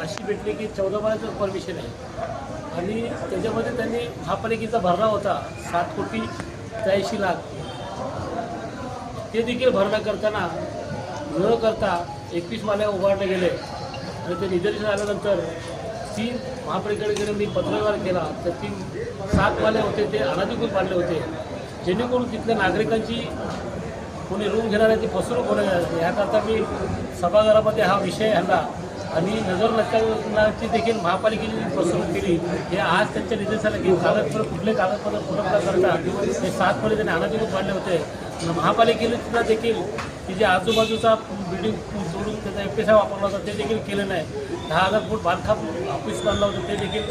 अशी भेटली की 14 महिन्याचं परमिशन आहे आणि त्याच्यामध्ये त्यांनी महापालिकेचा भरणा होता 7,83,00,000 ते देखील भरणा करताना न करता 21 माले उभारले गेले आणि ते निदर्शन आल्यानंतर 3 महापालिकेकडे गेले. मी पत्रव्यवहार केला तर 7 माले होते ते अनधिकृत बांधले होते, जेणेकरून तिथल्या नागरिकांची कोणी रूम घेणार आहे ती फसवणूक होणार आहे. याकरता मी सभागृहामध्ये हा विषय आणला आणि नजर नसतानाची देखील महापालिकेने फसवणूक केली. हे आज त्यांच्या निदर्शनाला घेऊन कागदपत्र कुठले कागदपत्र पूर्ण करता हे 7 माले त्यांनी अनधिकृत बांधले होते. महापालिकेने सुद्धा देखील की जे आजूबाजूचा बिल्डिंग सोडून त्याचा FSI वापरला होता ते देखील केलं नाही. 10,000 फूट बांधकाम ऑफिस बांधलं होतं ते देखील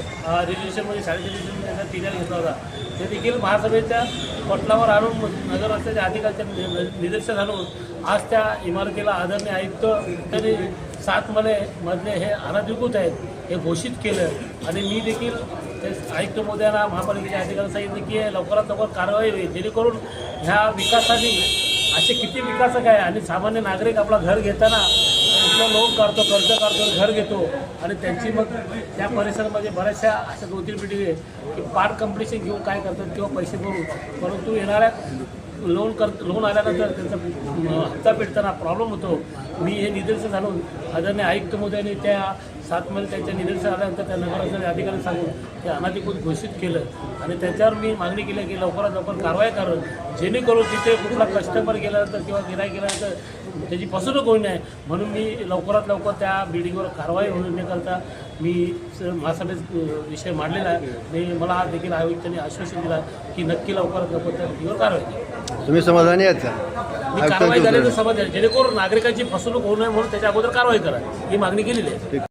रेजिस्ट्रेशनमध्ये शाळेच्या रेजिस्ट्रेशन त्यांचा टीआर घेतला होता ते देखील महासभेच्या पटलावर आणून नगर रस्त्याच्या अधिकाऱ्यांच्या निदर्शन आणून आज त्या इमारतीला आदरणीय आयुक्त त्यांनी 7 मधले हे अनधिकृत आहेत हे घोषित केलं आणि मी देखील ते आयुक्त महोदयांना महापालिकेच्या अधिकाऱ्यांना सांगितलं की लवकरात लवकर कारवाई होईल, जेणेकरून ह्या विकासाने असे किती विकासक आहे आणि सामान्य नागरिक आपला घर घेताना कुठलं लोन काढतो, कर्ज काढतो, घर घेतो आणि त्यांची मग त्या परिसरामध्ये बऱ्याचशा अशा 2-3 बिल्डिंग आहे की पार्ट कंप्लिशन घेऊन काय करतात किंवा पैसे भरून, परंतु येणाऱ्या लोन आल्यानंतर त्यांचा हप्ता पेटताना प्रॉब्लेम होतो. मी हे निदर्शन आणून आदरणीय आयुक्त महोदयांनी त्या 7 महिने त्यांच्या निदर्शन आल्यानंतर त्या नगराच्या अधिकाऱ्यांनी सांगून ते अनधिकृत घोषित केलं आणि त्याच्यावर मी मागणी केली की लवकरात लवकर कारवाई करावं, जेणेकरून तिथे कुठला कस्टमर गेल्यानंतर किंवा गिराईक गेल्यानंतर त्याची फसवणूक होऊ नये. म्हणून मी लवकरात लवकर त्या बिल्डिंगवर कारवाई होण्याकरता मी महासभेत विषय मांडलेला आहे आणि मला देखील आयुक्तांनी आश्वासन दिलं की नक्की लवकरात लवकर त्या बिल्डिंगवर कारवाई केली. तुम्ही समाधानी आहात का? मी कारवाई झाल्याचं समज जेणेकरून नागरिकांची फसवणूक होऊ नये म्हणून त्याच्या अगोदर कारवाई करा ही मागणी केलेली आहे.